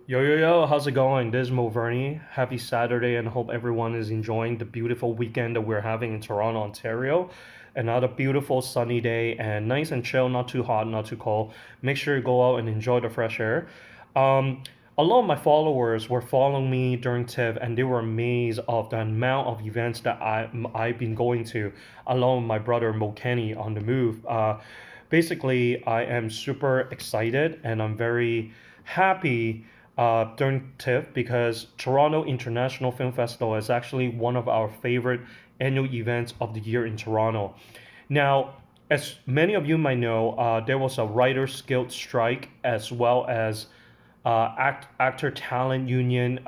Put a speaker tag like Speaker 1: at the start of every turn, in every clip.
Speaker 1: Yo, how's it going? This is Mo Verney. Happy Saturday, and hope everyone is enjoying the beautiful weekend that we're having in Toronto, Ontario. Another beautiful sunny day and nice and chill, not too hot, not too cold. Make sure you go out and enjoy the fresh air. Um, a lot of my followers were following me during TIFF, and they were amazed of the amount of events that I've been going to, along with my brother Mo Kenny on the move. Basically, I am super excited and I'm very happy during TIFF because Toronto International Film Festival is actually one of our favorite annual events of the year in Toronto. Now, as many of you might know, there was a Writers Guild strike as well as actor talent union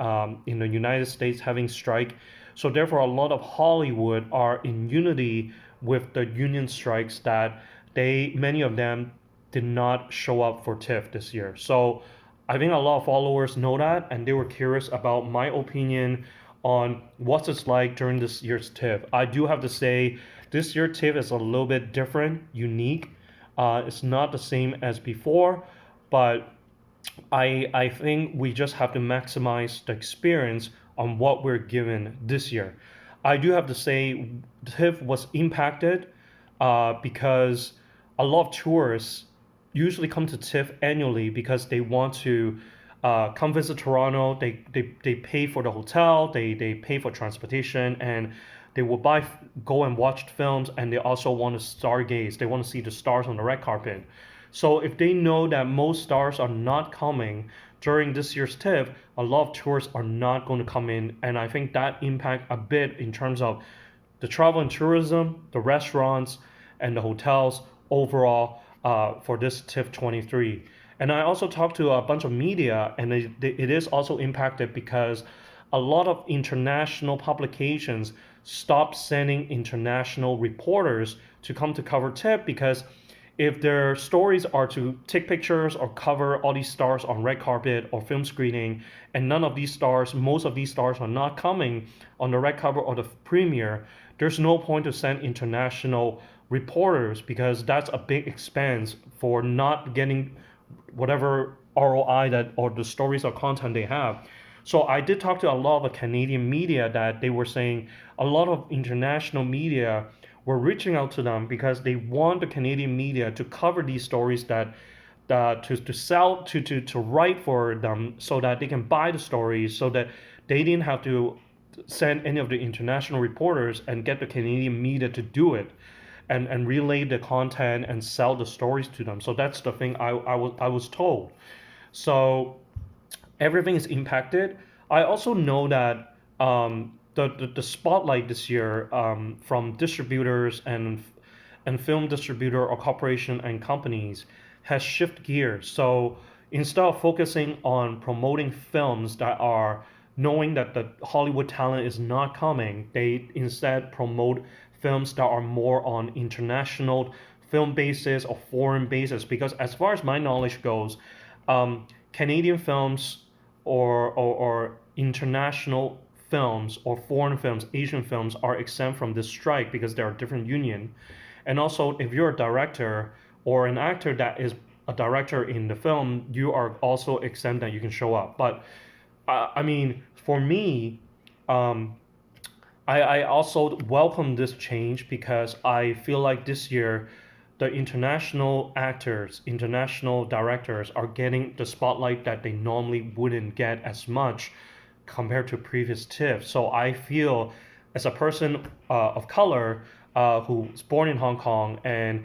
Speaker 1: in the United States having strike. So therefore, a lot of Hollywood are in unity with the union strikes that many of them did not show up for TIFF this year. So I think a lot of followers know that, and they were curious about my opinion on what it's like during this year's TIFF. I do have to say, this year TIFF is a little bit different, unique. It's not the same as before, but I think we just have to maximize the experience on what we're given this year. I do have to say, TIFF was impacted because a lot of tourists usually come to TIFF annually because they want to come visit Toronto. They pay for the hotel, they pay for transportation, and they will go and watch films, and they also want to stargaze. They want to see the stars on the red carpet. So if they know that most stars are not coming during this year's TIFF, a lot of tourists are not going to come in, and I think that impact a bit in terms of the travel and tourism, the restaurants, and the hotels overall for this TIFF 23. And I also talked to a bunch of media, and it is also impacted because a lot of international publications stopped sending international reporters to come to cover TIFF because if their stories are to take pictures or cover all these stars on red carpet or film screening, and most of these stars are not coming on the red carpet or the premiere, there's no point to send international reporters because that's a big expense for not getting whatever ROI that or the stories or content they have. So I did talk to a lot of the Canadian media that they were saying a lot of international media were reaching out to them because they want the Canadian media to cover these stories to sell to write for them so that they can buy the stories so that they didn't have to send any of the international reporters and get the Canadian media to do it and relay the content and sell the stories to them. So that's the thing I was told. So everything is impacted. I also know that the spotlight this year from distributors and film distributor or corporation and companies has shifted gears. So instead of focusing on promoting films that are knowing that the Hollywood talent is not coming, they instead promote films that are more on international film basis or foreign basis. Because as far as my knowledge goes, Canadian films or international films or foreign films, Asian films are exempt from this strike because they're a different union. And also, if you're a director or an actor that is a director in the film, you are also exempt that you can show up. But I mean, for me, um, I also welcome this change because I feel like this year the international actors, international directors are getting the spotlight that they normally wouldn't get as much compared to previous TIFF. So I feel as a person of color who's born in Hong Kong and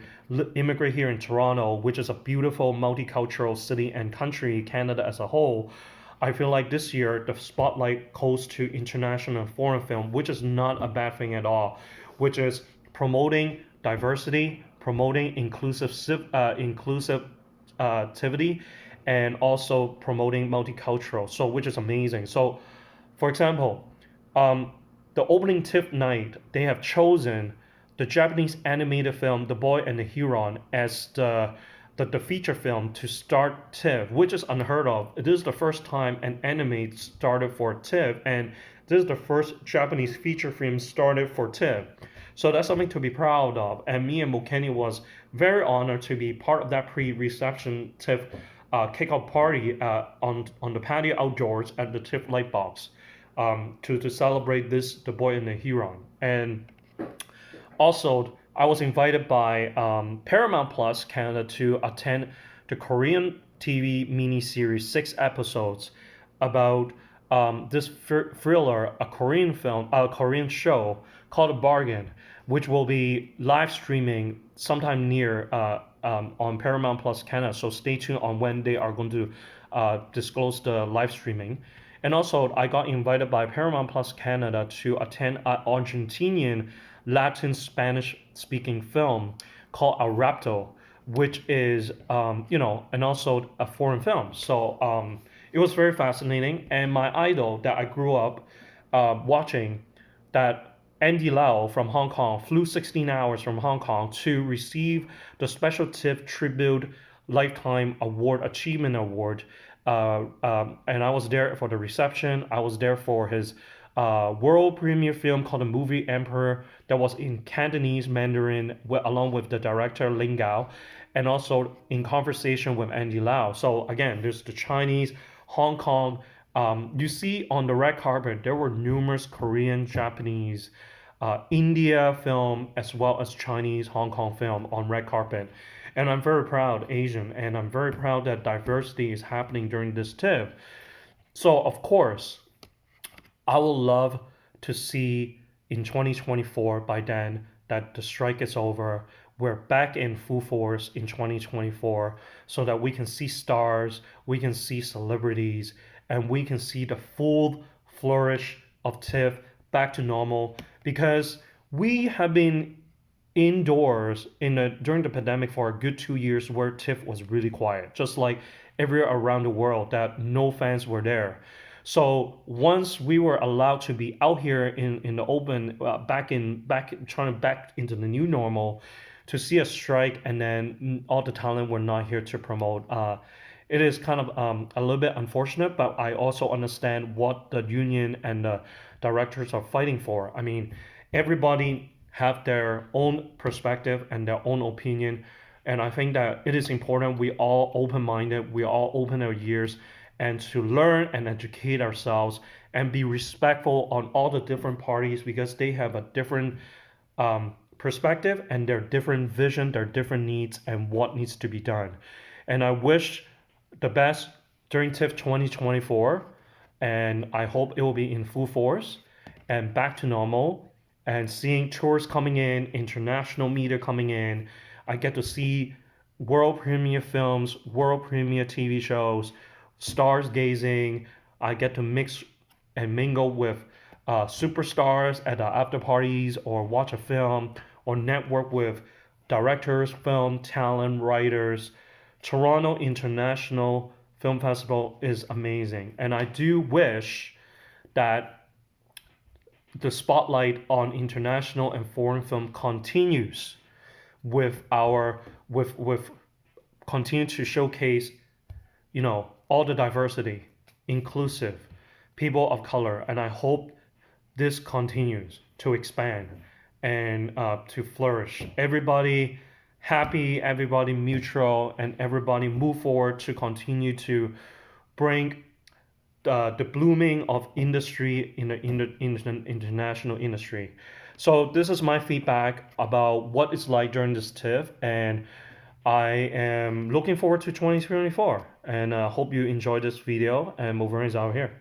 Speaker 1: immigrate here in Toronto, which is a beautiful multicultural city and country, Canada as a whole, I feel like this year the spotlight goes to international and foreign film, which is not a bad thing at all, which is promoting diversity, promoting inclusive activity, and also promoting multicultural. So which is amazing. So, for example, um, the opening TIFF night they have chosen the Japanese animated film The Boy and the Heron as the feature film to start TIFF, which is unheard of. This is the first time an anime started for TIFF, and this is the first Japanese feature film started for TIFF. So that's something to be proud of. And me and Mokeni was very honored to be part of that pre-reception TIFF kickoff party on the patio outdoors at the TIFF Lightbox to celebrate this The Boy and the Huron. And also, I was invited by Paramount Plus Canada to attend the Korean TV miniseries, 6 episodes, about this thriller, a Korean film, a Korean show called A Bargain, which will be live streaming sometime near on Paramount Plus Canada. So stay tuned on when they are going to disclose the live streaming. And also, I got invited by Paramount Plus Canada to attend an Argentinian Latin Spanish speaking film called El Rapto, which is, and also a foreign film. So it was very fascinating. And my idol that I grew up watching, that Andy Lau from Hong Kong, flew 16 hours from Hong Kong to receive the Special TIFF Tribute Lifetime Award, Achievement Award. And I was there for the reception. I was there for his world premiere film called The Movie Emperor, that was in Cantonese Mandarin along with the director Ling Gao, and also in conversation with Andy Lau. So again, there's the Chinese, Hong Kong. You see on the red carpet, there were numerous Korean, Japanese, India film, as well as Chinese, Hong Kong film on red carpet. And I'm very proud Asian, and I'm very proud that diversity is happening during this TIFF. So of course, I will love to see in 2024 by then that the strike is over. We're back in full force in 2024 so that we can see stars, we can see celebrities, and we can see the full flourish of TIFF back to normal, because we have been indoors during the pandemic for a good 2 years where TIFF was really quiet, just like everywhere around the world that no fans were there. So once we were allowed to be out here in the open, back into the new normal, to see a strike and then all the talent were not here to promote. It is kind of a little bit unfortunate, but I also understand what the union and the directors are fighting for. I mean, everybody have their own perspective and their own opinion, and I think that it is important we all open-minded, we all open our ears, and to learn and educate ourselves and be respectful on all the different parties, because they have a different perspective and their different vision, their different needs, and what needs to be done. And I wish the best during TIFF 2024, and I hope it will be in full force and back to normal, and seeing tours coming in, international media coming in. I get to see world premiere films, world premiere TV shows, stars gazing. I get to mix and mingle with superstars at the after parties, or watch a film, or network with directors, film talent, writers. Toronto International Film Festival is amazing, and I do wish that the spotlight on international and foreign film continues with our with continue to showcase, all the diversity, inclusive, people of color, and I hope this continues to expand and to flourish. Everybody happy, everybody mutual, and everybody move forward to continue to bring the blooming of industry in the international industry. So this is my feedback about what it's like during this TIFF, and I am looking forward to 2024, and hope you enjoy this video, and Wolverine is out here.